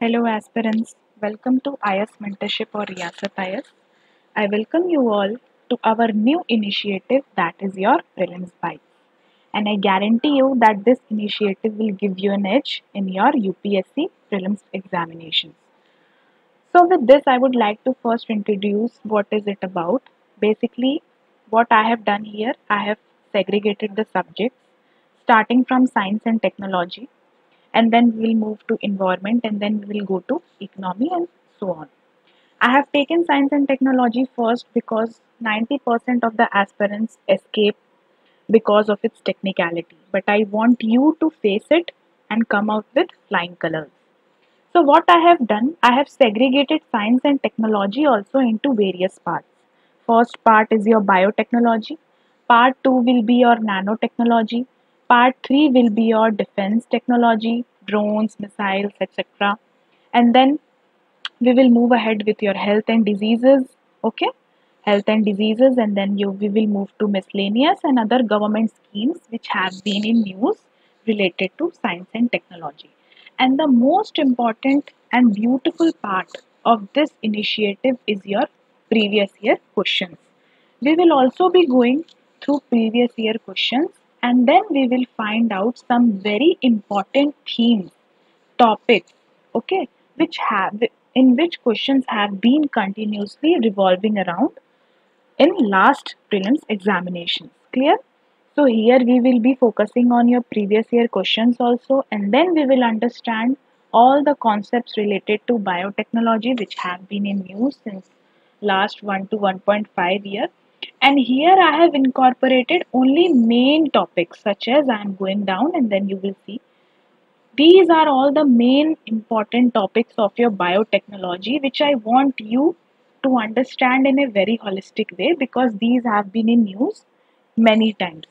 Hello aspirants, welcome to IAS Mentorship or Reyasat IAS. I welcome you all to our new initiative that is your Prelims Bites. And I guarantee you that this initiative will give you an edge in your UPSC Prelims examinations. So with this I would like to first introduce what is it about. Basically what I have done here, I have segregated the subjects starting from science and technology, and then we will move to environment, and then we will go to economy and so on. I have taken science and technology first because 90% of the aspirants escape because of its technicality, but I want you to face it and come out with flying colors. So what I have done, I have segregated science and technology also into various parts. First part is your biotechnology, part 2 will be your nanotechnology, part 3 will be your defense technology, drones, missiles, etc. And then we will move ahead with your health and diseases, okay? Health and diseases, and then we will move to miscellaneous and other government schemes which have been in news related to science and technology. And the most important and beautiful part of this initiative is your previous year questions. We will also be going through previous year questions, and then we will find out some very important themes, topics, okay, which have in which questions have been continuously revolving around in last prelims examinations. Clear? So here we will be focusing on your previous year questions also, and then we will understand all the concepts related to biotechnology which have been in use since last 1 to 1.5 year. And here I have incorporated only main topics, such as I am going down and then you will see these are all the main important topics of your biotechnology, which I want you to understand in a very holistic way because these have been in news many times.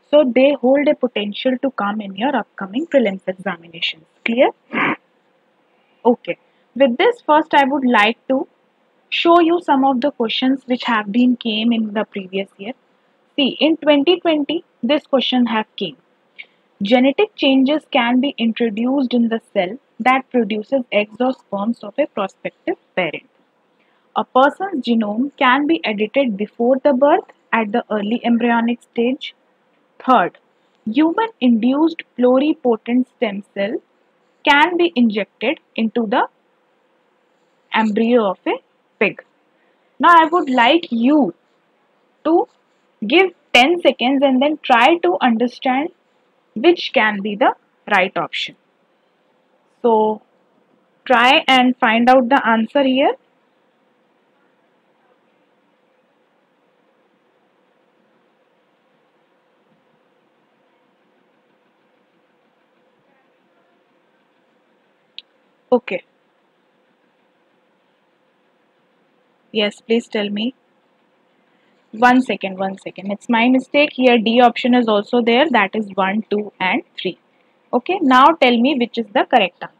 So they hold a potential to come in your upcoming prelims examinations. Clear? Okay. With this, first I would like to show you some of the questions which have been came in the previous year. See, in 2020, this question have came. Genetic changes can be introduced in the cell that produces eggs or sperms of a prospective parent. A person's genome can be edited before the birth at the early embryonic stage. Third, human induced pluripotent stem cell can be injected into the embryo of a pig. Now I would like you to give 10 seconds and then try to understand which can be the right option. So try and find out the answer here. Okay. Yes, please tell me. 1 second, 1 second. It's my mistake. Here D option is also there. That is 1, 2 and 3. Okay. Now tell me which is the correct answer.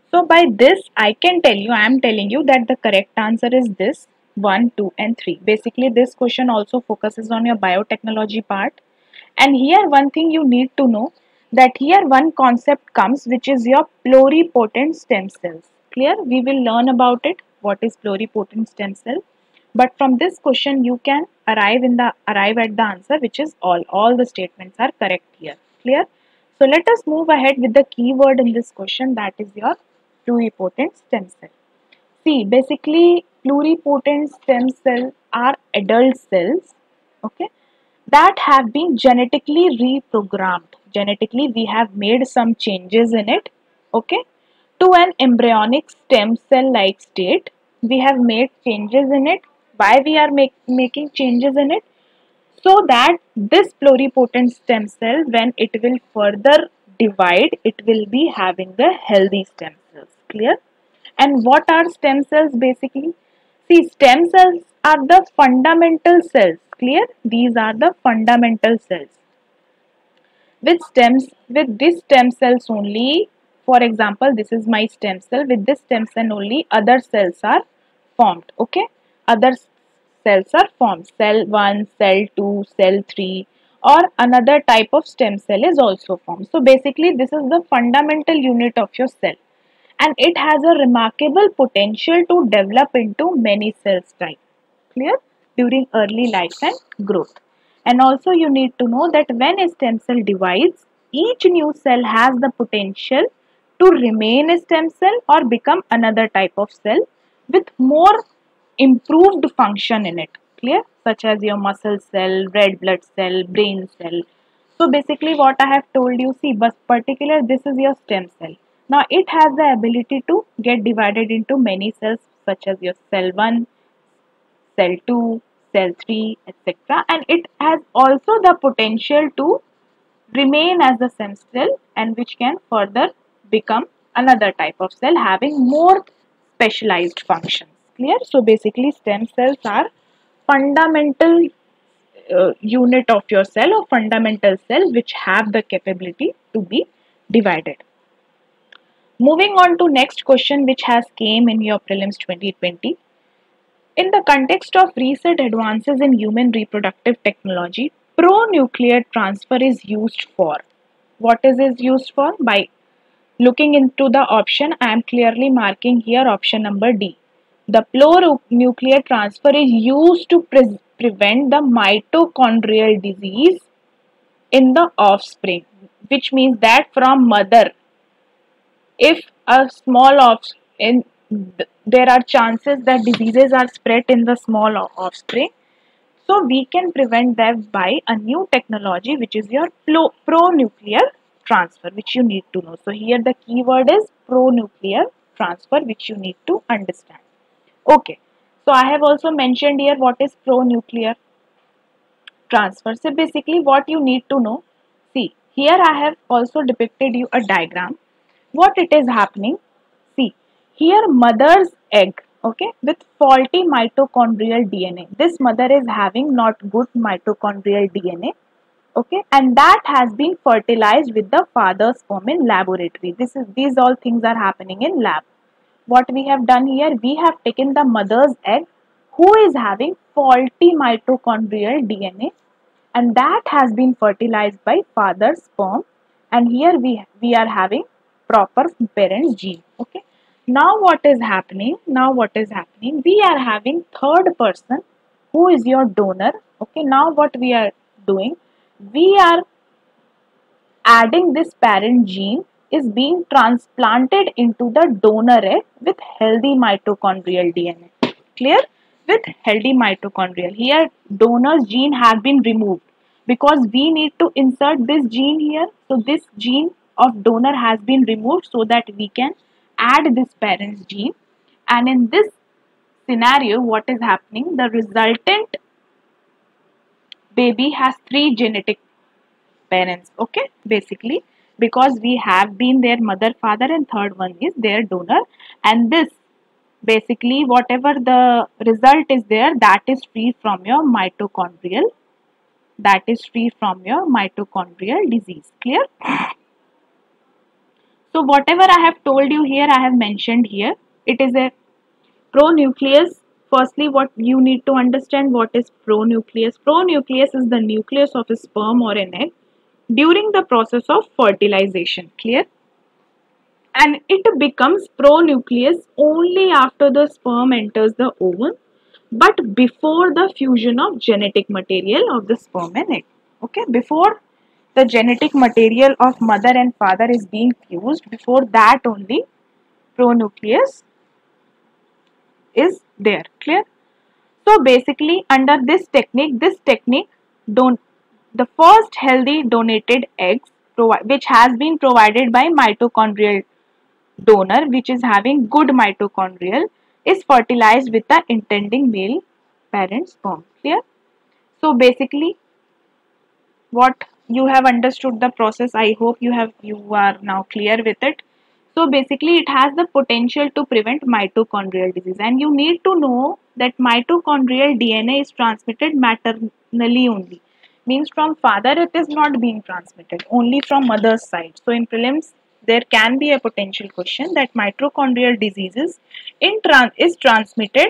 So by this I can tell you, I am telling you that the correct answer is this 1, 2 and 3. Basically this question also focuses on your biotechnology part. And here one thing you need to know, that here one concept comes which is your pluripotent stem cells. Clear? We will learn about it. What is pluripotent stem cell? But from this question you can arrive at the answer which is all. All the statements are correct here. Clear? So let us move ahead with the keyword in this question, that is your pluripotent stem cell. See, basically pluripotent stem cells are adult cells, okay, that have been genetically reprogrammed. Genetically we have made some changes in it, okay, to an embryonic stem cell like state. We have made changes in it. Why we are making changes in it? So that this pluripotent stem cell, when it will further divide, it will be having the healthy stem cells. Clear? And what are stem cells basically? See, stem cells are the fundamental cells. Clear? These are the fundamental cells. With this stem cells only, for example, this is my stem cell. With this stem cell only, other cells are formed. Okay? Other cells are formed. Cell 1, cell 2, cell 3, or another type of stem cell is also formed. So basically, this is the fundamental unit of your cell. and it has a remarkable potential to develop into many cells type. Clear? During early life and growth. And also you need to know that when a stem cell divides, each new cell has the potential to remain a stem cell or become another type of cell with more improved function in it. Clear? Such as your muscle cell, red blood cell, brain cell. So basically what I have told you, see, but particular this is your stem cell. Now it has the ability to get divided into many cells such as your cell 1, cell 2, cell 3, etc. And it has also the potential to remain as the stem cell and which can further become another type of cell having more specialized functions. Clear? So basically stem cells are fundamental unit of your cell or fundamental cell which have the capability to be divided. Moving on to next question which has came in your prelims 2020. In the context of recent advances in human reproductive technology, pronuclear transfer is used for. What is it used for? By looking into the option, I am clearly marking here option number D. The pronuclear transfer is used to prevent the mitochondrial disease in the offspring, which means that from mother, if a small offspring, there are chances that diseases are spread in the small offspring. So we can prevent that by a new technology which is your pronuclear transfer, which you need to know. So here the keyword is pronuclear transfer, which you need to understand. Okay, so I have also mentioned here what is pronuclear transfer. So basically what you need to know, see here I have also depicted you a diagram. What it is happening, see here mother's egg, okay, with faulty mitochondrial DNA. This mother is having not good mitochondrial DNA, okay, and that has been fertilized with the father's sperm in laboratory. These all things are happening in lab. What we have done here, we have taken the mother's egg who is having faulty mitochondrial DNA, and that has been fertilized by father's sperm, and here we are having proper parent's gene. Okay, now what is happening, we are having third person who is your donor. Okay, now what we are doing, we are adding this parent gene is being transplanted into the donor egg with healthy mitochondrial DNA. Clear? With healthy mitochondrial. Here donor's gene has been removed because we need to insert this gene here. So this gene of donor has been removed so that we can add this parent's gene. And in this scenario, what is happening? The resultant baby has 3 genetic parents. Okay, basically because we have been their mother, father, and third one is their donor, and this basically whatever the result is there, that is free from your mitochondrial disease. Clear? So whatever I have told you here, I have mentioned here. It is a pronucleus. Firstly, what you need to understand, what is pronucleus? Pronucleus is the nucleus of a sperm or an egg during the process of fertilization. Clear? And it becomes pronucleus only after the sperm enters the ovum, but before the fusion of genetic material of the sperm and egg. Okay, before the genetic material of mother and father is being fused, before that only pronucleus is there. Clear? So basically under this technique the first healthy donated eggs which has been provided by mitochondrial donor, which is having good mitochondrial, is fertilized with the intending male parent sperm. Clear? So basically what you have understood the process, I hope you are now clear with it. So basically it has the potential to prevent mitochondrial disease, and you need to know that mitochondrial DNA is transmitted maternally only. Means from father it is not being transmitted, only from mother's side. So in prelims there can be a potential question that mitochondrial diseases is transmitted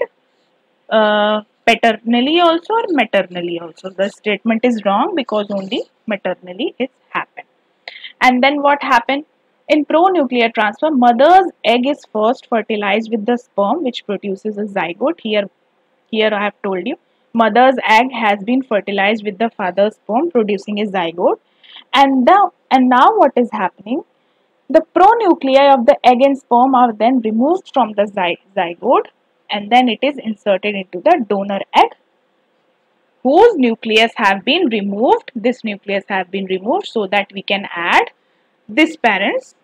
paternally also or maternally also. The statement is wrong because only maternally it happened. And then what happened? In pronuclear transfer, mother's egg is first fertilized with the sperm which produces a zygote. Here I have told you, mother's egg has been fertilized with the father's sperm producing a zygote. And now what is happening? The pronuclei of the egg and sperm are then removed from the zygote, and then it is inserted into the donor egg, whose nucleus have been removed. This nucleus have been removed so that we can add this parent's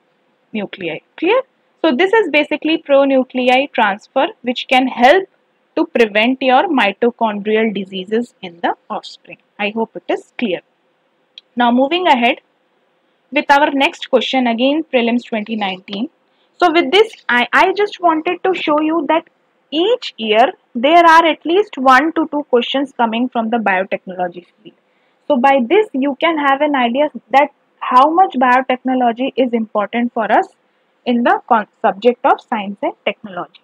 nuclei. Clear? So this is basically pronuclei transfer, which can help to prevent your mitochondrial diseases in the offspring. I hope it is clear. Now moving ahead with our next question, again prelims 2019. So with this, I just wanted to show you that each year there are at least 1 to 2 questions coming from the biotechnology field. So by this you can have an idea that how much biotechnology is important for us in the subject of science and technology.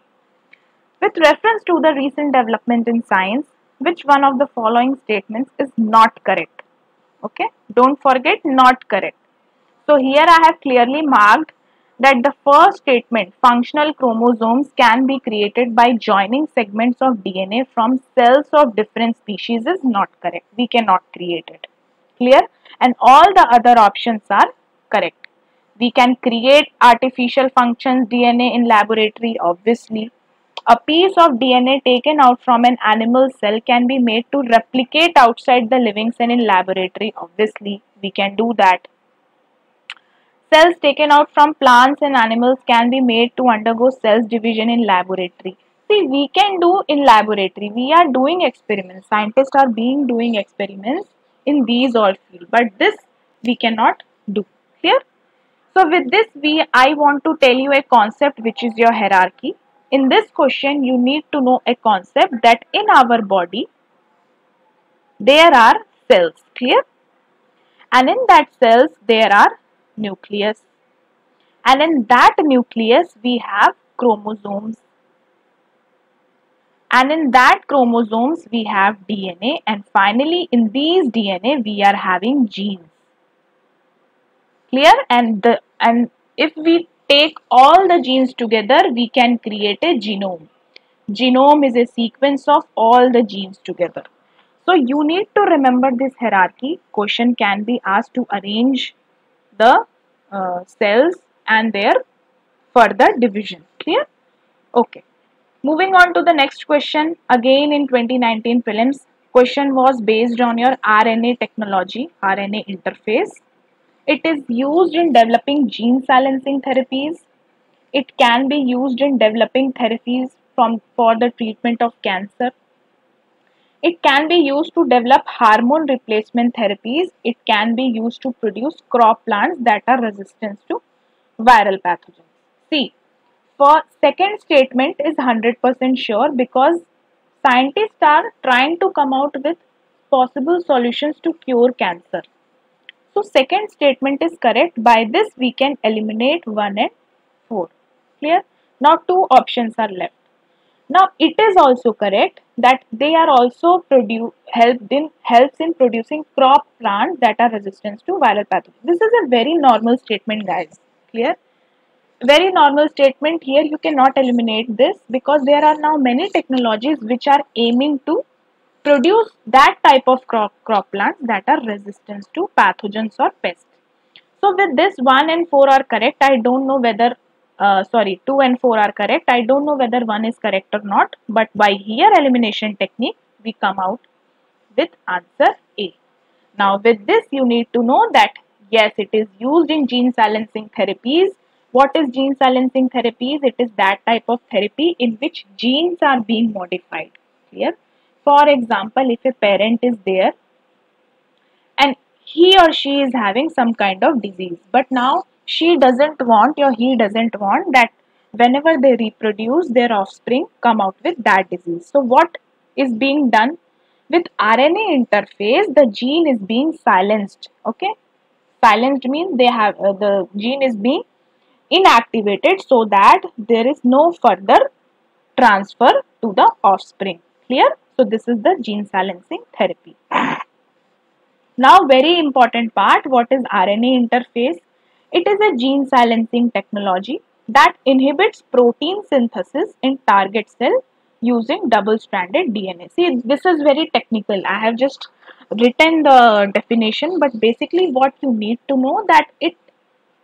With reference to the recent development in science, which one of the following statements is not correct? Okay, don't forget, not correct. So here I have clearly marked that the first statement, functional chromosomes can be created by joining segments of DNA from cells of different species, is not correct. We cannot create it. Clear? And all the other options are correct. We can create artificial functions DNA in laboratory, obviously. A piece of DNA taken out from an animal cell can be made to replicate outside the living cell in laboratory, obviously. We can do that. Cells taken out from plants and animals can be made to undergo cells division in laboratory. See, we can do in laboratory. We are doing experiments. Scientists are doing experiments in these all fields. But this we cannot do. Clear? So with this, I want to tell you a concept which is your hierarchy. In this question, you need to know a concept that in our body, there are cells. Clear? And in that cells, there are nucleus, and in that nucleus we have chromosomes, and in that chromosomes we have DNA, and finally in these DNA we are having genes. Clear? And if we take all the genes together, we can create a genome. Genome is a sequence of all the genes together. So you need to remember this hierarchy. Question can be asked to arrange the cells and their further division. Clear? Okay. Moving on to the next question. Again in 2019 prelims, question was based on your RNA technology, RNA interface. It is used in developing gene silencing therapies. It can be used in developing therapies for the treatment of cancer. It can be used to develop hormone replacement therapies. It can be used to produce crop plants that are resistant to viral pathogens. See, for second statement is 100% sure because scientists are trying to come out with possible solutions to cure cancer. So second statement is correct. By this we can eliminate 1 and 4. Clear? Now 2 options are left. Now it is also correct that they are also helps in producing crop plants that are resistant to viral pathogens. This is a very normal statement, guys. Clear? Very normal statement. Here you cannot eliminate this because there are now many technologies which are aiming to produce that type of crop plants that are resistant to pathogens or pests. So with this 1 and 4 are correct. I don't know whether 2 and 4 are correct. I don't know whether 1 is correct or not. But by here elimination technique, we come out with answer A. Now with this, you need to know that yes, it is used in gene silencing therapies. What is gene silencing therapies? It is that type of therapy in which genes are being modified. Clear? For example, if a parent is there and he or she is having some kind of disease, but now she doesn't want or he doesn't want that whenever they reproduce, their offspring come out with that disease. So what is being done? With RNA interface, the gene is being silenced. Okay, silenced means they have the gene is being inactivated so that there is no further transfer to the offspring. Clear? So this is the gene silencing therapy. Now very important part, what is RNA interface? It is a gene silencing technology that inhibits protein synthesis in target cell using double-stranded DNA. See, this is very technical. I have just written the definition, but basically what you need to know that it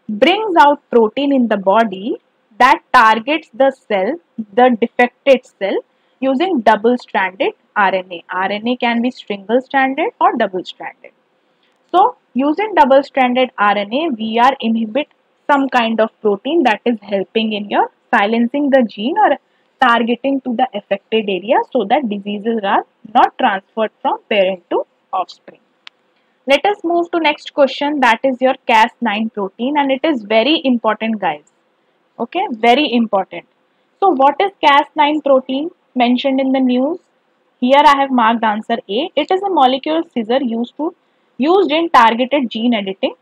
brings out protein in the body that targets the cell, the defected cell, using double-stranded RNA. RNA can be single-stranded or double-stranded. So, using double-stranded RNA, we are inhibit some kind of protein that is helping in your silencing the gene or targeting to the affected area so that diseases are not transferred from parent to offspring. Let us move to next question, that is your Cas9 protein, and it is very important, guys. Okay, very important. So what is Cas9 protein mentioned in the news? Here I have marked answer A. It is a molecular scissor used in targeted gene editing.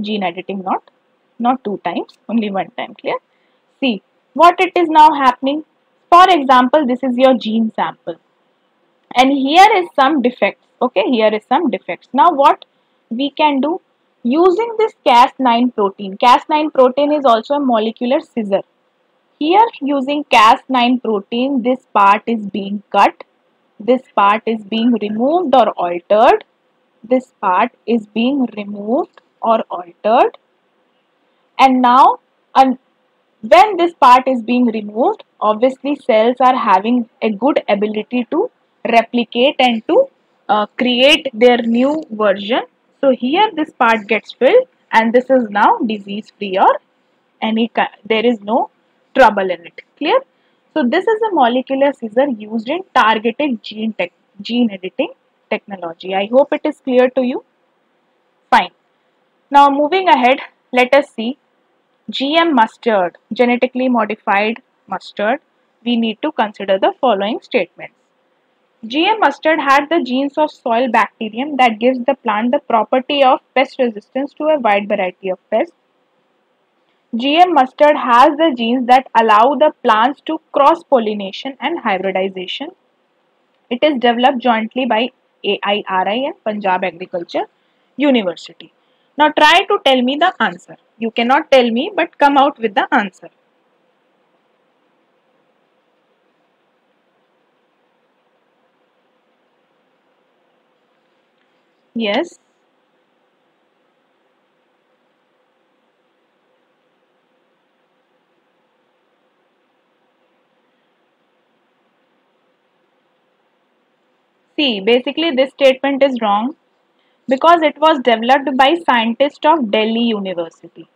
Gene editing, not two times, only one time, clear? See what it is now happening. For example, this is your gene sample. And here is some defects. Okay, here is some defects. Now what we can do using this Cas9 protein. Cas9 protein is also a molecular scissor. Here using Cas9 protein, this part is being cut. This part is being removed or altered. This part is being removed or altered. And now when this part is being removed, obviously cells are having a good ability to replicate and to create their new version. So here this part gets filled and this is now disease free or there is no trouble in it. Clear? So this is a molecular scissor used in targeted gene editing technology. I hope it is clear to you. Fine. Now moving ahead, let us see GM mustard, genetically modified mustard. We need to consider the following statements. GM mustard had the genes of soil bacterium that gives the plant the property of pest resistance to a wide variety of pests. GM mustard has the genes that allow the plants to cross-pollination and hybridization. It is developed jointly by AIRI and Punjab Agriculture University. Now try to tell me the answer. You cannot tell me, but come out with the answer. Yes. See, basically this statement is wrong because it was developed by scientists of Delhi University.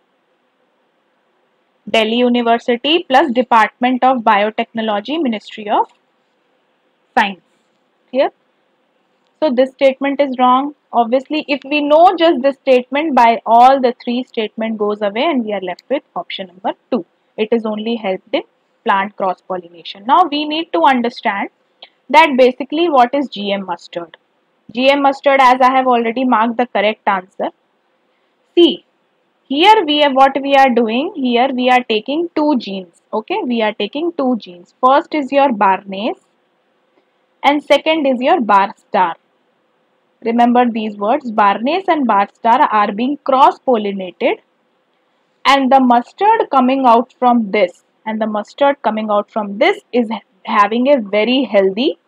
Delhi University plus Department of Biotechnology, Ministry of Science. Clear? So this statement is wrong. Obviously, if we know just this statement, by all the three statement goes away and we are left with option number 2. It is only helped in plant cross-pollination. Now we need to understand that basically what is GM mustard. GM mustard, as I have already marked the correct answer. See, here what we are doing, here we are taking two genes. Okay, we are taking two genes. First is your Barnase and second is your bar star. Remember these words, Barnase and bar star are being cross-pollinated, and the mustard coming out from this is having a very healthy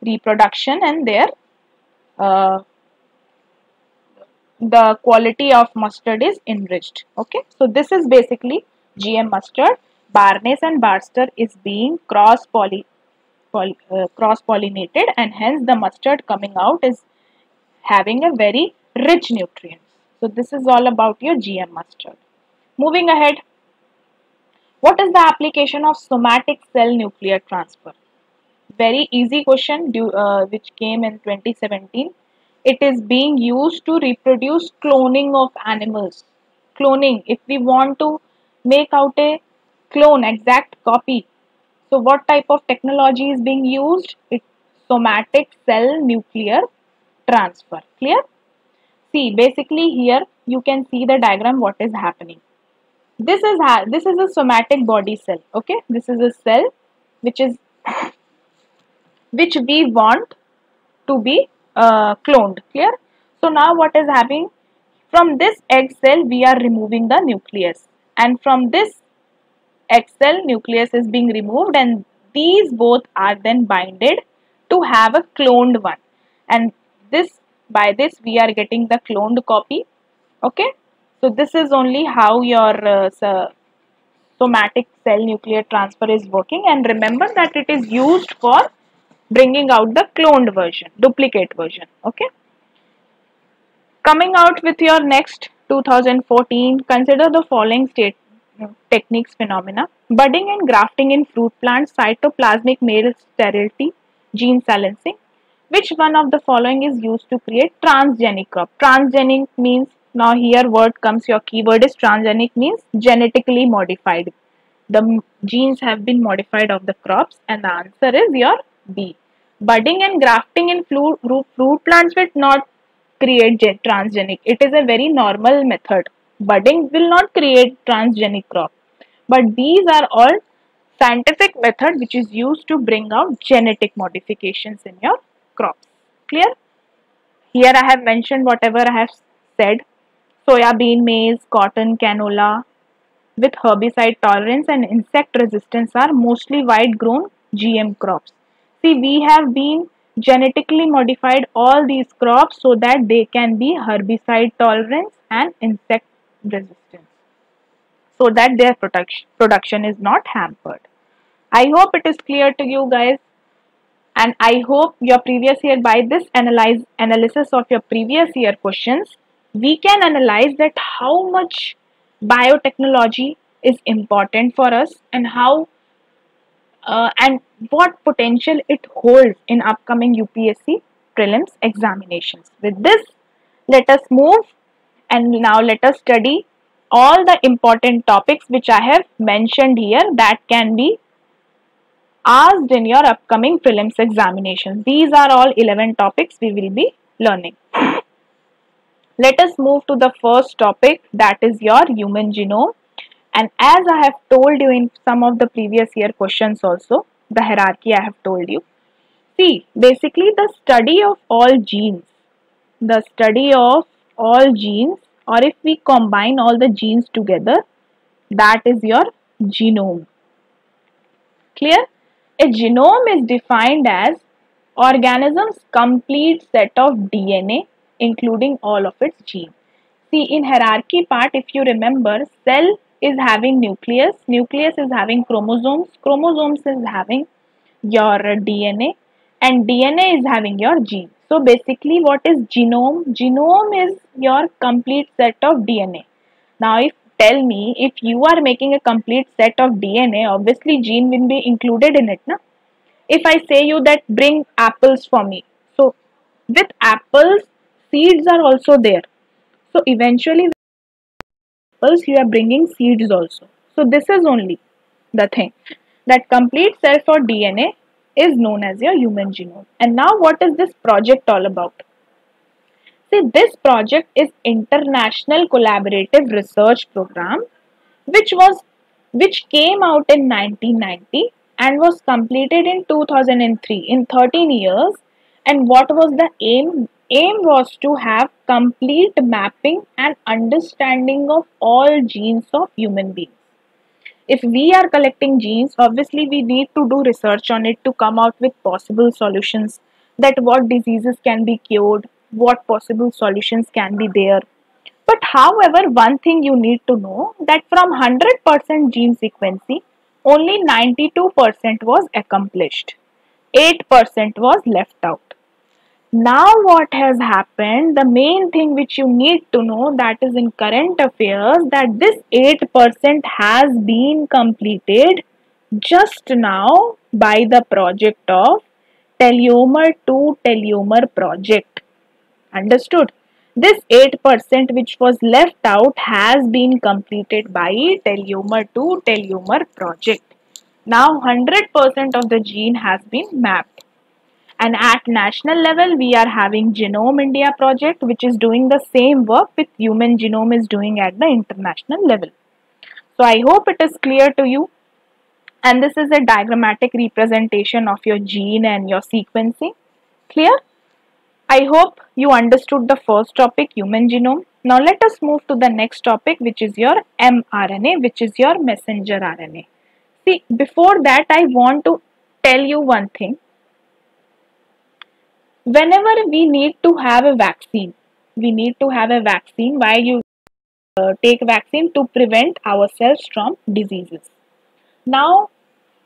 reproduction, and the quality of mustard is enriched. Okay, so this is basically GM mustard. Barnase and bar star is being cross-pollinated, and hence the mustard coming out is having a very rich nutrients. So this is all about your GM mustard. Moving ahead, what is the application of somatic cell nuclear transfer? Very easy question which came in 2017. It is being used to reproduce cloning of animals. Cloning, if we want to make out a clone, exact copy. So what type of technology is being used? It's somatic cell nuclear transfer. Clear? See, basically here you can see the diagram what is happening. This is a somatic body cell. Okay, this is a cell which we want to be cloned. Clear? So now what is happening? From this egg cell, we are removing the nucleus, and from this egg cell, nucleus is being removed, and these both are then binded to have a cloned one, and this by this we are getting the cloned copy. Okay, so this is only how your somatic cell nuclear transfer is working, and remember that it is used for bringing out the cloned version, duplicate version. Okay, coming out with your next 2014, consider the following techniques phenomena: budding and grafting in fruit plants, cytoplasmic male sterility, gene silencing. Which one of the following is used to create transgenic crop? Transgenic means, now here word comes, your keyword is transgenic, means genetically modified. The genes have been modified of the crops, and the answer is your B. Budding and grafting in fruit plants will not create transgenic. It is a very normal method. Budding will not create transgenic crop. But these are all scientific method which is used to bring out genetic modifications in your crops. Clear? Here I have mentioned whatever I have said. Soya bean, maize, cotton, canola with herbicide tolerance and insect resistance are mostly wide grown GM crops. See, we have been genetically modified all these crops so that they can be herbicide tolerance and insect resistance, so that their production is not hampered. I hope it is clear to you guys, and I hope your previous year, by this analysis of your previous year questions, we can analyze that how much biotechnology is important for us, and how and what potential it holds in upcoming UPSC prelims examinations. With this, let us move, and now let us study all the important topics which I have mentioned here that can be asked in your upcoming prelims examinations. These are all 11 topics we will be learning. Let us move to the first topic, that is your human genome. And as I have told you in some of the previous year questions also, the hierarchy I have told you. See, basically the study of all genes, or if we combine all the genes together, that is your genome. Clear? A genome is defined as organism's complete set of DNA including all of its genes. See, in hierarchy part, if you remember, cell is having nucleus, nucleus is having chromosomes, chromosomes is having your DNA, and DNA is having your gene. So basically what is genome? Genome is your complete set of DNA. Now if tell me, if you are making a complete set of DNA, obviously gene will be included in it, na? If I say you that bring apples for me, so with apples, seeds are also there. So eventually with apples you are bringing seeds also. So this is only the thing, that complete set for DNA is known as your human genome. And now what is this project all about? See, this project is International Collaborative Research Program which came out in 1990 and was completed in 2003, in 13 years. And what was the aim? Aim was to have complete mapping and understanding of all genes of human beings. If we are collecting genes, obviously we need to do research on it to come out with possible solutions, that what diseases can be cured, what possible solutions can be there. But however, one thing you need to know, that from 100% gene sequencing, only 92% was accomplished. 8% was left out. Now what has happened, the main thing which you need to know, that is in current affairs, that this 8% has been completed just now by the project of telomere to telomere project. Understood? This 8% which was left out has been completed by telomere to telomere project. Now 100% of the gene has been mapped. And at national level, we are having Genome India project, which is doing the same work with human genome is doing at the international level. So I hope it is clear to you. And this is a diagrammatic representation of your gene and your sequencing. Clear? I hope you understood the first topic, human genome. Now let us move to the next topic, which is your mRNA, which is your messenger RNA. See, before that I want to tell you one thing. Whenever we need to have a vaccine, why you take vaccine? To prevent ourselves from diseases. Now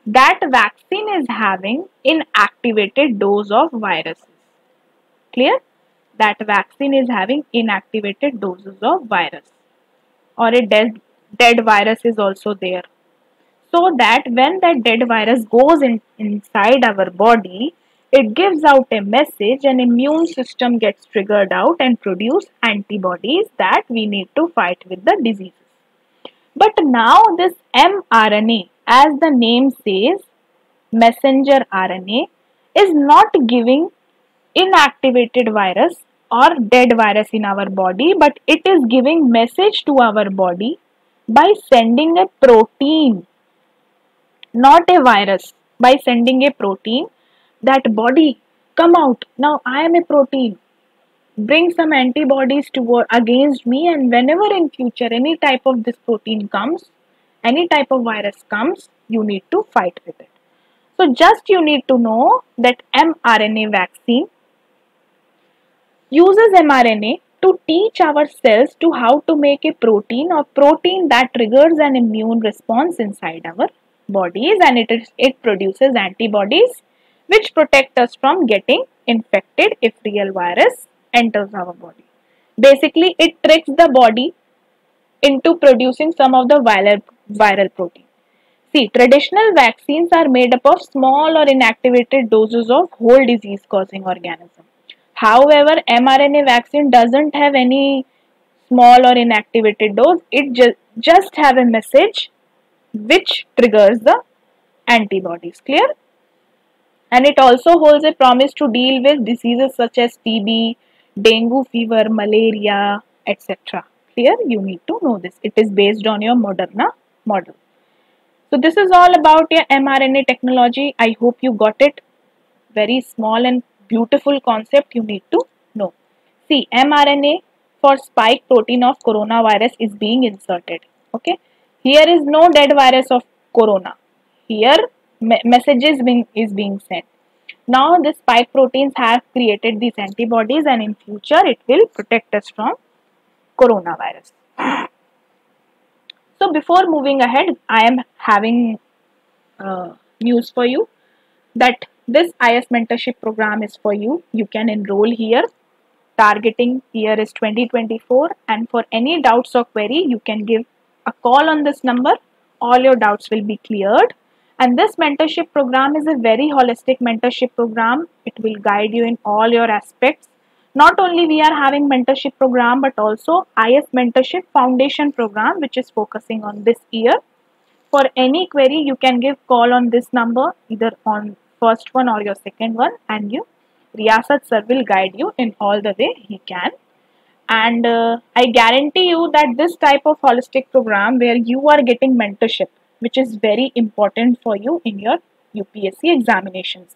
that vaccine is having inactivated dose of viruses. Clear? That vaccine is having inactivated doses of virus, or a dead virus is also there. So that when that dead virus goes inside our body, it gives out a message, and immune system gets triggered out and produce antibodies that we need to fight with the diseases. But now this mRNA, as the name says, messenger RNA, is not giving inactivated virus or dead virus in our body, but it is giving message to our body by sending a protein, not a virus, by sending a protein that body come out. Now I am a protein. Bring some antibodies to against me, and whenever in future any type of this protein comes, any type of virus comes, you need to fight with it. So just you need to know that mRNA vaccine uses mRNA to teach our cells to how to make a protein, or protein that triggers an immune response inside our bodies, and it produces antibodies which protect us from getting infected if real virus enters our body. Basically, it tricks the body into producing some of the viral protein. See, traditional vaccines are made up of small or inactivated doses of whole disease causing organism. However, mRNA vaccine doesn't have any small or inactivated dose. It just have a message which triggers the antibodies. Clear? And it also holds a promise to deal with diseases such as TB, dengue fever, malaria, etc. Clear? You need to know this. It is based on your Moderna model. So this is all about your mRNA technology. I hope you got it. Very small and beautiful concept you need to know. See, mRNA for spike protein of coronavirus is being inserted. Okay. Here is no dead virus of corona. Here messages is being sent. Now the spike proteins have created these antibodies, and in future it will protect us from coronavirus. So before moving ahead, I am having news for you that this IAS Mentorship Program is for you. You can enroll here. Targeting year is 2024, and for any doubts or query, you can give a call on this number. All your doubts will be cleared. And this mentorship program is a very holistic mentorship program. It will guide you in all your aspects. Not only we are having mentorship program, but also IAS Mentorship Foundation program, which is focusing on this year. For any query, you can give call on this number, either on first one or your second one, and Reyasat sir will guide you in all the way he can. And I guarantee you that this type of holistic program where you are getting mentorship, which is very important for you in your UPSC examinations,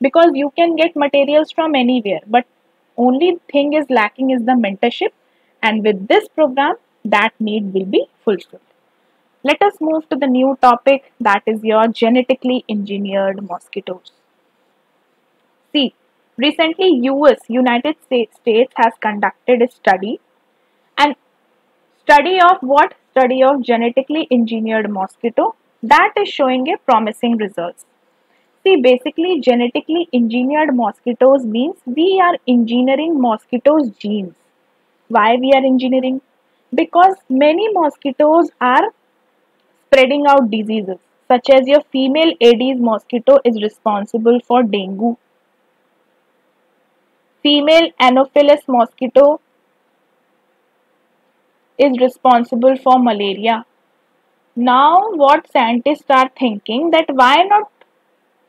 because you can get materials from anywhere, but only thing is lacking is the mentorship, and with this program that need will be fulfilled. Let us move to the new topic, that is your genetically engineered mosquitoes. See, recently United States has conducted a study, and study of what? Study of genetically engineered mosquito that is showing a promising results. See, basically genetically engineered mosquitoes means we are engineering mosquitoes' genes. Why we are engineering? Because many mosquitoes are spreading out diseases, such as your female Aedes mosquito is responsible for dengue. Female Anopheles mosquito is responsible for malaria. Now what scientists are thinking, that why not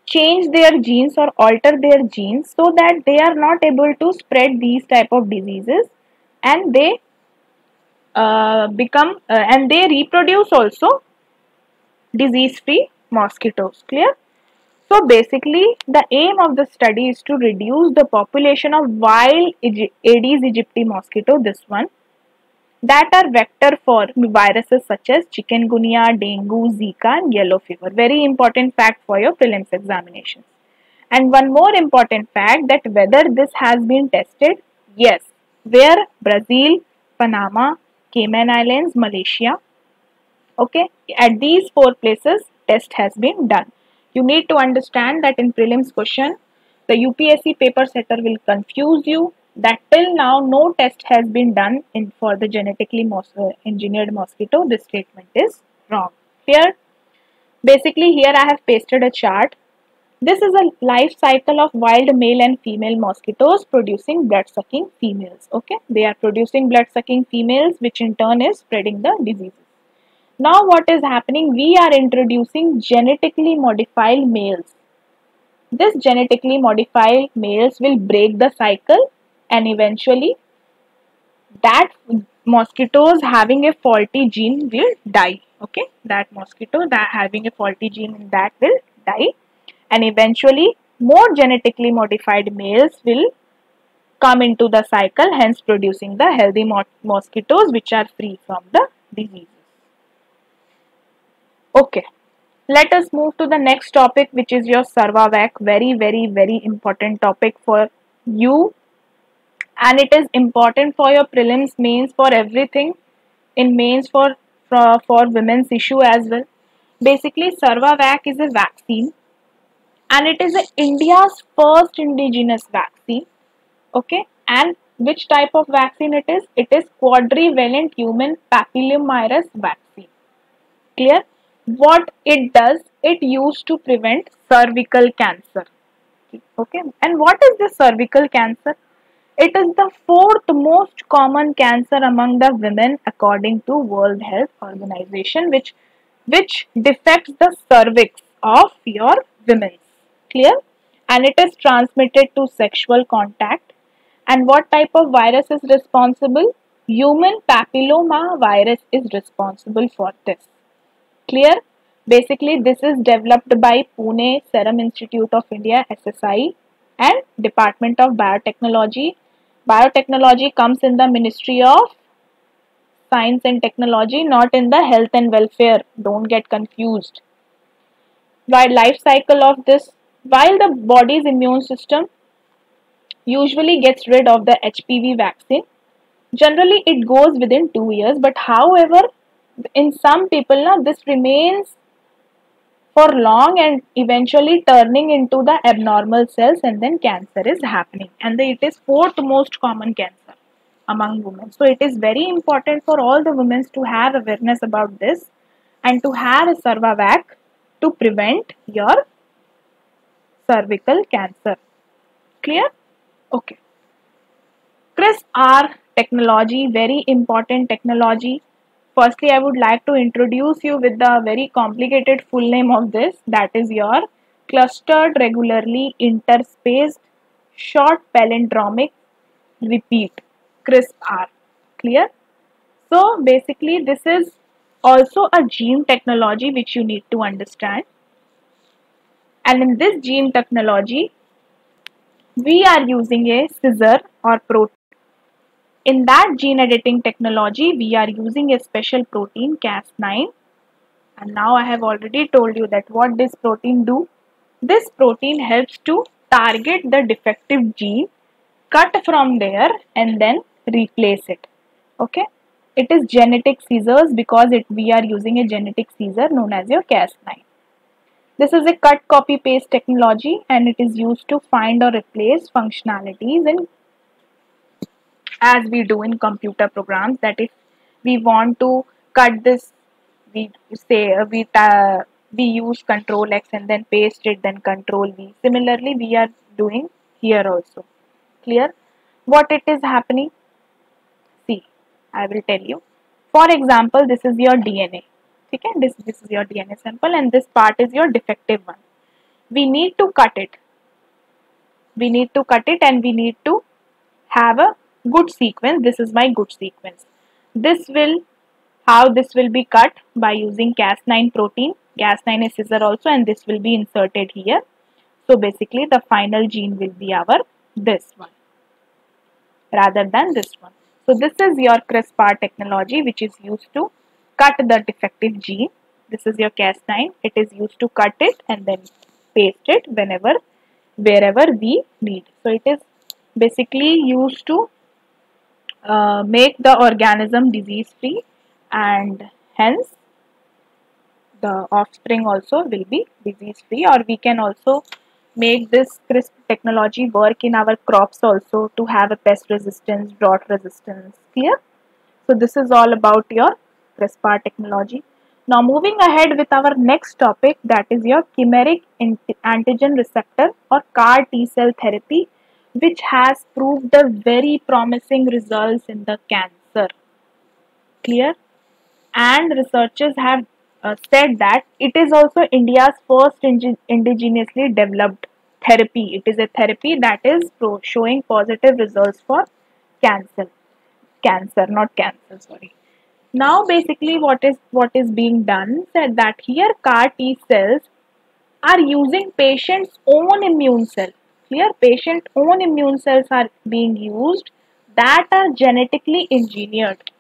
change their genes or alter their genes so that they are not able to spread these type of diseases, and they and they reproduce also disease-free mosquitoes. Clear? So basically, the aim of the study is to reduce the population of wild Aedes aegypti mosquito, this one, that are vector for viruses such as chikungunya, dengue, Zika and yellow fever. Very important fact for your prelims examinations. And one more important fact, that whether this has been tested, yes, where? Brazil, Panama, Cayman Islands, Malaysia. Okay, at these 4 places test has been done. You need to understand that in prelims question, the UPSC paper setter will confuse you that till now no test has been done for the genetically engineered mosquito. This statement is wrong. Here, basically here I have pasted a chart. This is a life cycle of wild male and female mosquitoes producing blood-sucking females. Okay, they are producing blood-sucking females, which in turn is spreading the diseases. Now what is happening? We are introducing genetically modified males. This genetically modified males will break the cycle and eventually that mosquitoes having a faulty gene will die. Okay, that mosquito that having a faulty gene in that will die, and eventually more genetically modified males will come into the cycle, hence producing the healthy mosquitoes which are free from the diseases. Okay, let us move to the next topic, which is your Sarva Vac. Very important topic for you, and it is important for your prelims, mains, for everything. In mains for women's issue as well. Basically, Sarva Vac is a vaccine, and it is India's first indigenous vaccine. Okay, and which type of vaccine it is? It is quadrivalent human papillomavirus vaccine. Clear? What it does? It used to prevent cervical cancer. Okay, and what is the cervical cancer? It is the 4th most common cancer among the women according to World Health Organization, which defects the cervix of your women. Clear? And it is transmitted to sexual contact. And what type of virus is responsible? Human papilloma virus is responsible for this. Clear? Basically, this is developed by Pune Serum Institute of India, SSI, and Department of Biotechnology. Biotechnology comes in the Ministry of Science and Technology, not in the Health and Welfare. Don't get confused. While life cycle of this, while the body's immune system usually gets rid of the HPV vaccine, generally it goes within 2 years, but however, in some people now this remains for long and eventually turning into the abnormal cells, and then cancer is happening, and it is 4th most common cancer among women. So it is very important for all the women to have awareness about this and to have a Sarva Vac to prevent your cervical cancer. Clear? Okay. CRISPR technology, very important technology. Firstly, I would like to introduce you with the very complicated full name of this, that is your clustered regularly interspaced short palindromic repeat, CRISPR. Clear? So basically this is also a gene technology which you need to understand, and in this gene technology we are using a scissor or protein. In that gene editing technology, we are using a special protein Cas9, and now I have already told you that what this protein do. This protein helps to target the defective gene, cut from there and then replace it. Okay, it is genetic scissors because we are using a genetic scissor known as your Cas9. This is a cut copy paste technology, and it is used to find or replace functionalities in, as we do in computer programs, that if we want to cut this, we say we use Control X and then paste it, then Control V. Similarly, we are doing here also. Clear? What it is happening? See, I will tell you. For example, this is your DNA. Okay, this is your DNA sample, and this part is your defective one. We need to cut it. We need to cut it, and we need to have a good sequence. This is my good sequence. How this will be cut? By using Cas9 protein. Cas9 is scissor also, and this will be inserted here. So basically the final gene will be our this one rather than this one. So this is your CRISPR technology, which is used to cut the defective gene. This is your Cas9. It is used to cut it and then paste it wherever we need. So it is basically used to make the organism disease free, and hence the offspring also will be disease free. Or we can also make this CRISP technology work in our crops also to have a pest resistance, drought resistance. Clear? So this is all about your CRISPR technology. Now moving ahead with our next topic, that is your chimeric antigen receptor or CAR T cell therapy, which has proved the very promising results in the cancer. Clear? And researchers have said that it is also India's first indigenously developed therapy. It is a therapy that is showing positive results for not cancer, sorry. Now basically what is being done said that here CAR T cells are using patient's own immune cell. Clear? Patient own immune cells are being used that are genetically engineered.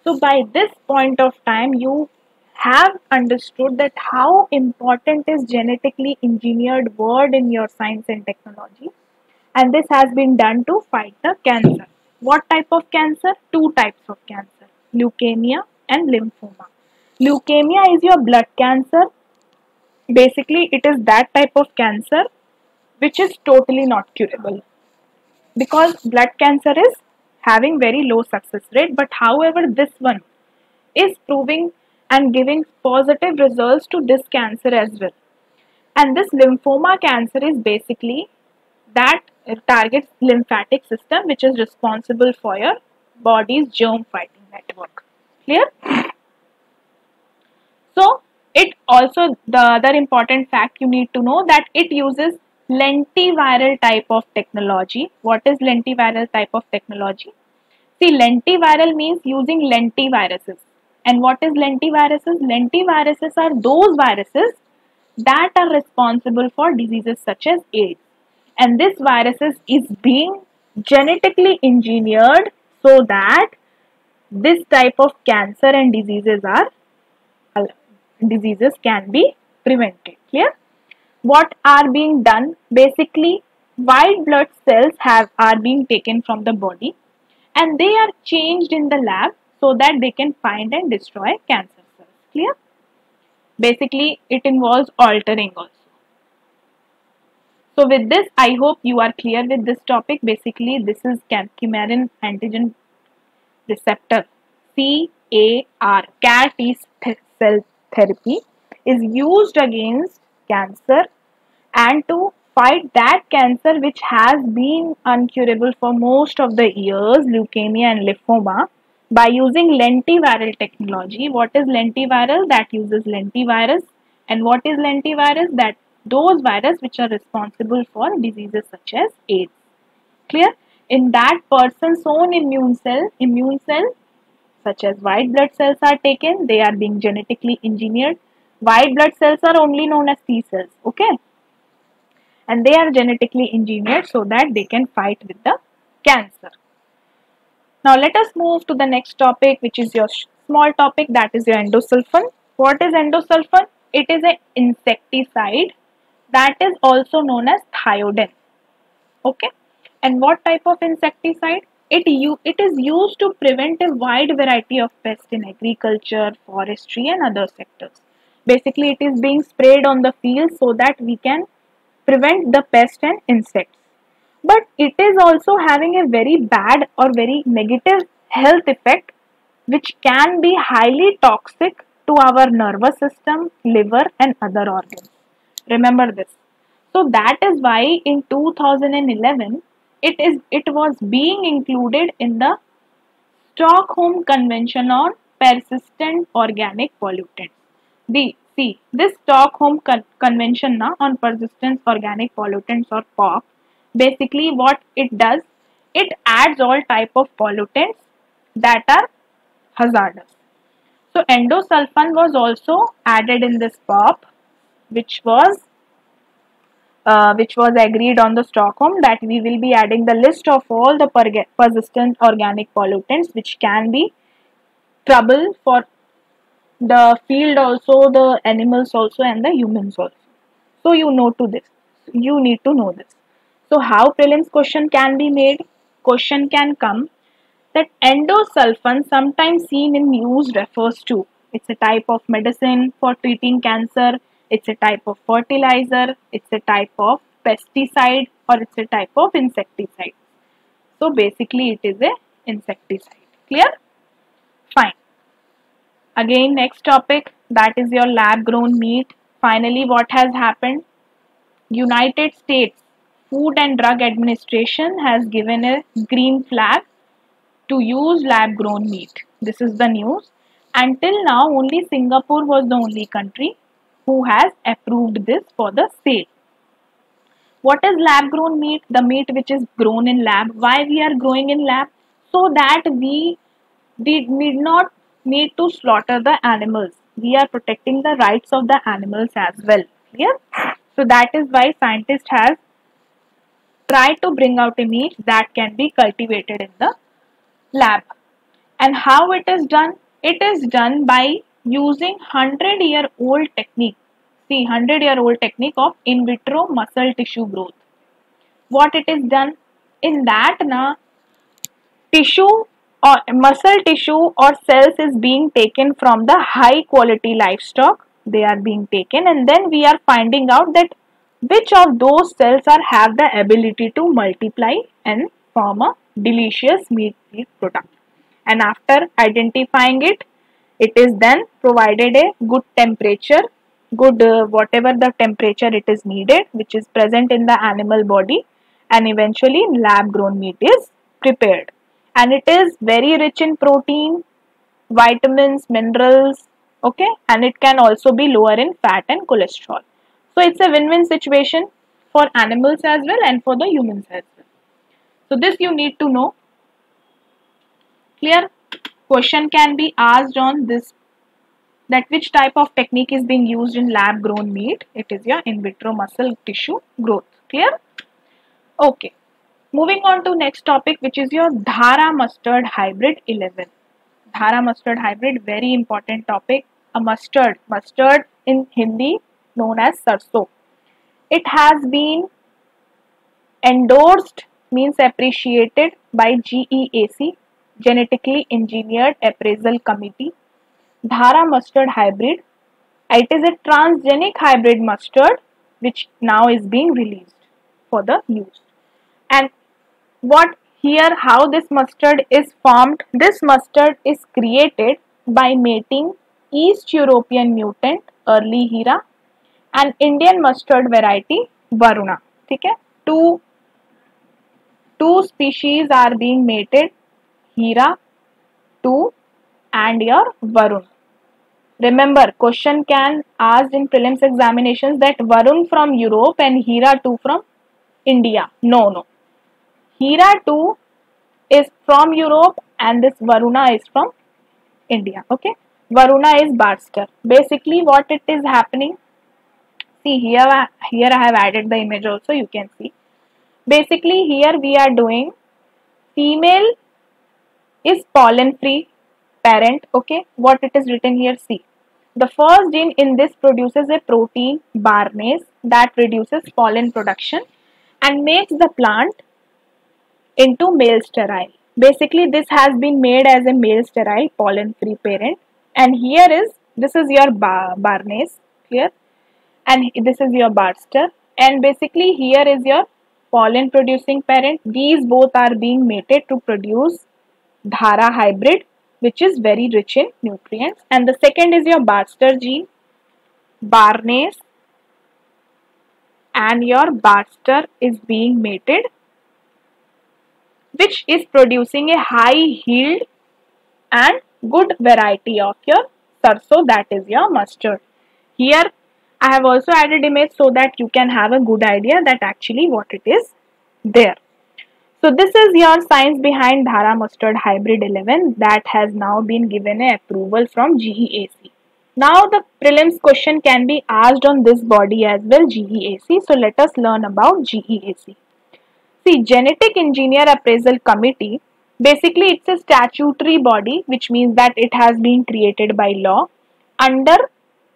So by this point of time, you have understood that how important is genetically engineered word in your science and technology. And this has been done to fight the cancer. What type of cancer? Two types of cancer: leukemia and lymphoma. Leukemia is your blood cancer. Basically, it is that type of cancer which is totally not curable, because blood cancer is having very low success rate. But however, this one is proving and giving positive results to this cancer as well. And this lymphoma cancer is basically that targets lymphatic system, which is responsible for your body's germ fighting network. Clear? So it also, the other important fact you need to know, that it uses lentiviral type of technology. What is lentiviral type of technology? See, lentiviral means using lentiviruses. And what is lentiviruses? Lentiviruses are those viruses that are responsible for diseases such as AIDS. And this viruses is being genetically engineered so that this type of cancer and diseases can be prevented. Clear? What are being done? Basically, white blood cells are being taken from the body, and they are changed in the lab so that they can find and destroy cancer cells. Clear? Basically, it involves altering also. So with this, I hope you are clear with this topic. Basically, this is chimeric antigen receptor, CAR T cell therapy, is used against cancer and to fight that cancer which has been uncurable for most of the years, leukemia and lymphoma, by using lentiviral technology. What is lentiviral? That uses lentivirus. And what is lentivirus? That those viruses which are responsible for diseases such as AIDS. Clear? In that person's own immune cell such as white blood cells are taken. They are being genetically engineered. White blood cells are only known as T cells. Okay? And they are genetically engineered so that they can fight with the cancer. Now let us move to the next topic, which is your small topic, that is your endosulfan. What is endosulfan? It is an insecticide that is also known as thiodin. Okay? And what type of insecticide? It is used to prevent a wide variety of pests in agriculture, forestry and other sectors. Basically, it is being sprayed on the field so that we can prevent the pest and insects. But it is also having a very bad or very negative health effect, which can be highly toxic to our nervous system, liver and other organs. Remember this. So that is why in 2011 it was being included in the Stockholm Convention on Persistent Organic Pollutants. This Stockholm Convention on Persistent Organic Pollutants, or POP, basically what it does, it adds all type of pollutants that are hazardous. So endosulfan was also added in this POP, which was which was agreed on the Stockholm, that we will be adding the list of all the persistent organic pollutants which can be trouble for the field also, the animals also, and the humans also. So you need to know this. So how prelims question can be made? Question can come that endosulfan, sometimes seen in use, refers to. It's a type of medicine for treating cancer. It's a type of fertilizer. It's a type of pesticide, or it's a type of insecticide. So basically it is a insecticide. Clear? Fine. Again, next topic, that is your lab grown meat. Finally, what has happened? United States Food and Drug Administration has given a green flag to use lab grown meat. This is the news. Until now, only Singapore was the only country who has approved this for the sale. What is lab grown meat? The meat which is grown in lab. Why we are growing in lab? So that we need not need to slaughter the animals. We are protecting the rights of the animals as well. Clear? So that is why scientists have tried to bring out a meat that can be cultivated in the lab. And how it is done? It is done by using 100-year-old technique. See, 100-year-old technique of in vitro muscle tissue growth. What it is done? In that, tissue or muscle tissue or cells is being taken from the high quality livestock. They are being taken, and then we are finding out that which of those cells have the ability to multiply and form a delicious meat product. And after identifying it, it is then provided a good temperature, whatever the temperature it is needed, which is present in the animal body, and eventually lab grown meat is prepared. And it is very rich in protein, vitamins, minerals, okay, and it can also be lower in fat and cholesterol. So it's a win-win situation for animals as well and for the humans as well. So this you need to know. Clear? Question can be asked on this, that which type of technique is being used in lab grown meat. It is your in vitro muscle tissue growth. Clear? Okay. Moving on to next topic, which is your Dhara mustard hybrid 11. Dhara mustard hybrid, very important topic. A mustard in Hindi known as sarso. It has been endorsed, means appreciated, by GEAC, Genetically Engineered Appraisal Committee. Dhara mustard hybrid. It is a transgenic hybrid mustard which now is being released for the use. And how this mustard is formed? This mustard is created by mating East European mutant early Hira and Indian mustard variety Varuna. Okay? Two species are being mated, Hira 2 and your Varun. Remember, question can asked in prelims examinations that Varun from Europe and Hira 2 from India. No. Hira 2 is from Europe and this Varuna is from India. Okay. Varuna is Barster. Basically what it is happening, see here I have added the image also, you can see. Basically here we are doing female is pollen free parent. Okay. What it is written here, see. The first gene in this produces a protein barnase that reduces pollen production and makes the plant into male sterile. Basically this has been made as a male sterile pollen free parent, and this is your barnase, clear, and this is your barster, and basically here is your pollen producing parent. These both are being mated to produce Dhara hybrid, which is very rich in nutrients. And the second is your barster gene, barnase, and your barster is being mated, which is producing a high yield and good variety of your sarso, that is your mustard. Here I have also added image so that you can have a good idea that actually what it is there. So this is your science behind Dhara mustard hybrid 11 that has now been given an approval from GEAC. Now the prelims question can be asked on this body as well, GEAC. So let us learn about GEAC. See, Genetic Engineer Appraisal Committee, basically it's a statutory body, which means that it has been created by law under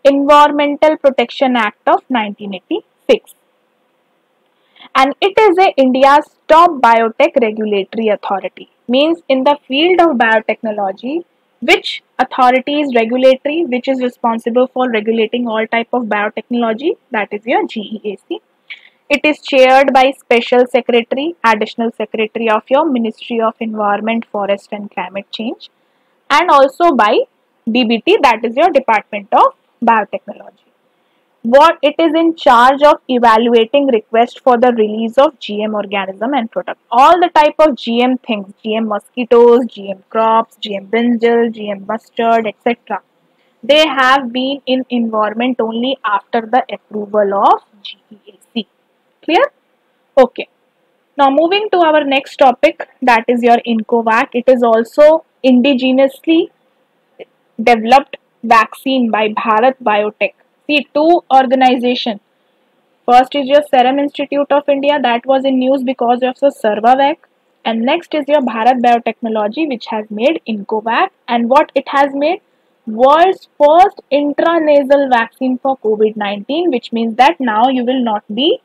Environmental Protection Act of 1986. And it is India's top biotech regulatory authority. Means in the field of biotechnology, which authority is regulatory, which is responsible for regulating all type of biotechnology, that is your GEAC. It is chaired by Special Secretary, Additional Secretary of your Ministry of Environment, Forest and Climate Change, and also by DBT, that is your Department of Biotechnology. What it is in charge of evaluating requests for the release of GM organism and product. All the type of GM things, GM mosquitoes, GM crops, GM brinjal, GM mustard, etc. They have been in environment only after the approval of GEAC. Clear? Okay. Now moving to our next topic, that is your Incovac. It is also indigenously developed vaccine by Bharat Biotech. See, two organizations. First is your Serum Institute of India, that was in news because of the Sarva Vac. And next is your Bharat Biotechnology, which has made Incovac. And what it has made? World's first intranasal vaccine for COVID-19, which means that now you will not be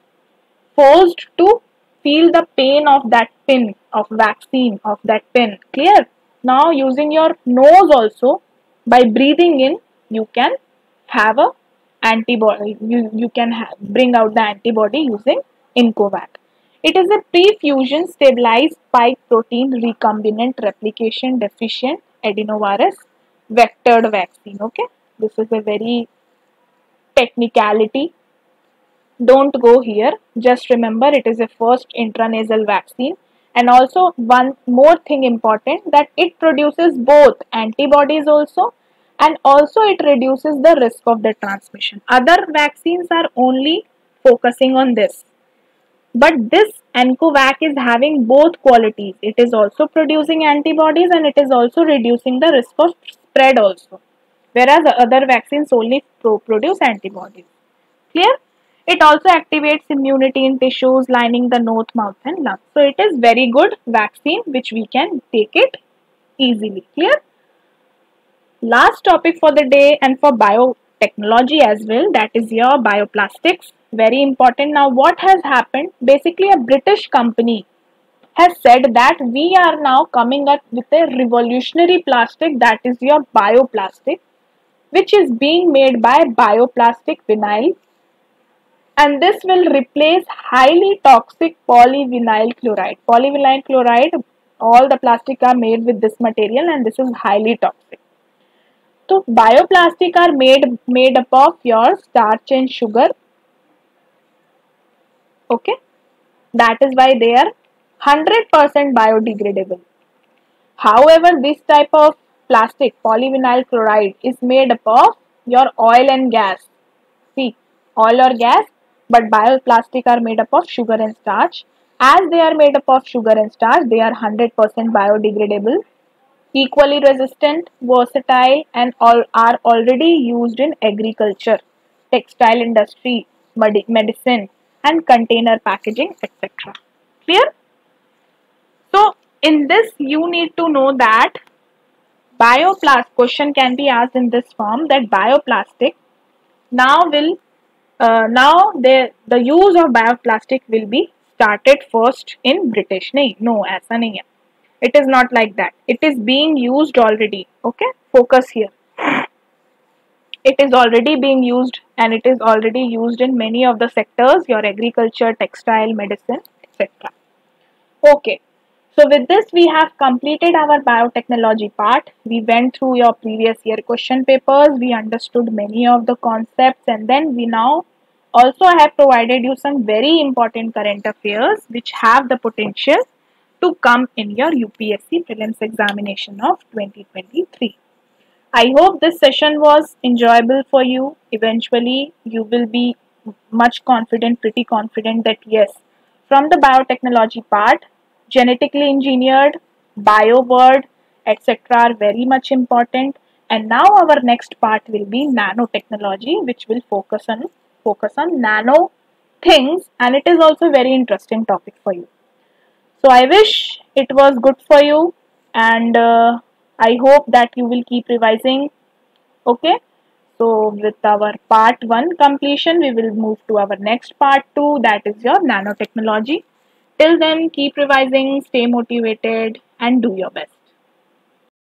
forced to feel the pain of that pin of vaccine of that pin. Clear? Now using your nose also, by breathing in, you can have a antibody. You can bring out the antibody using Incovac. It is a pre-fusion stabilized spike protein recombinant replication deficient adenovirus vectored vaccine. Okay, this is a very technicality. Don't go here. Just remember it is a first intranasal vaccine. And also one more thing important, that it produces both antibodies also, and also it reduces the risk of the transmission. Other vaccines are only focusing on this. But this Incovac is having both qualities. It is also producing antibodies and it is also reducing the risk of spread also. Whereas the other vaccines only produce antibodies. Clear? It also activates immunity in tissues lining the nose, mouth and lungs. So it is very good vaccine which we can take it easily. Clear? Last topic for the day and for biotechnology as well, that is your bioplastics. Very important. Now what has happened? Basically a British company has said that we are now coming up with a revolutionary plastic, that is your bioplastic, which is being made by bioplastic vinyl. And this will replace highly toxic polyvinyl chloride. Polyvinyl chloride, all the plastic are made with this material and this is highly toxic. So bioplastic are made up of your starch and sugar. Okay. That is why they are 100% biodegradable. However, this type of plastic, polyvinyl chloride, is made up of your oil and gas. See, oil or gas, but bioplastic are made up of sugar and starch. As they are made up of sugar and starch, they are 100% biodegradable, equally resistant, versatile, and all are already used in agriculture, textile industry, medicine, and container packaging, etc. Clear? So, in this, you need to know that bioplastic question can be asked in this form, that bioplastic now will the use of bioplastic will be started first in British. No, ऐसा नहीं है. It is not like that. It is being used already. Okay, focus here. It is already being used and it is already used in many of the sectors, your agriculture, textile, medicine, etc. Okay. So with this, we have completed our biotechnology part. We went through your previous year question papers. We understood many of the concepts, and then we now also have provided you some very important current affairs which have the potential to come in your UPSC Prelims examination of 2023. I hope this session was enjoyable for you. Eventually, you will be much confident, pretty confident that yes, from the biotechnology part, genetically engineered, bioword, etc. are very much important. And now our next part will be nanotechnology, which will focus on nano things, and it is also a very interesting topic for you. So I wish it was good for you, and I hope that you will keep revising. Okay. So with our part 1 completion, we will move to our next part 2, that is your nanotechnology. Till then, keep revising, stay motivated, and do your best.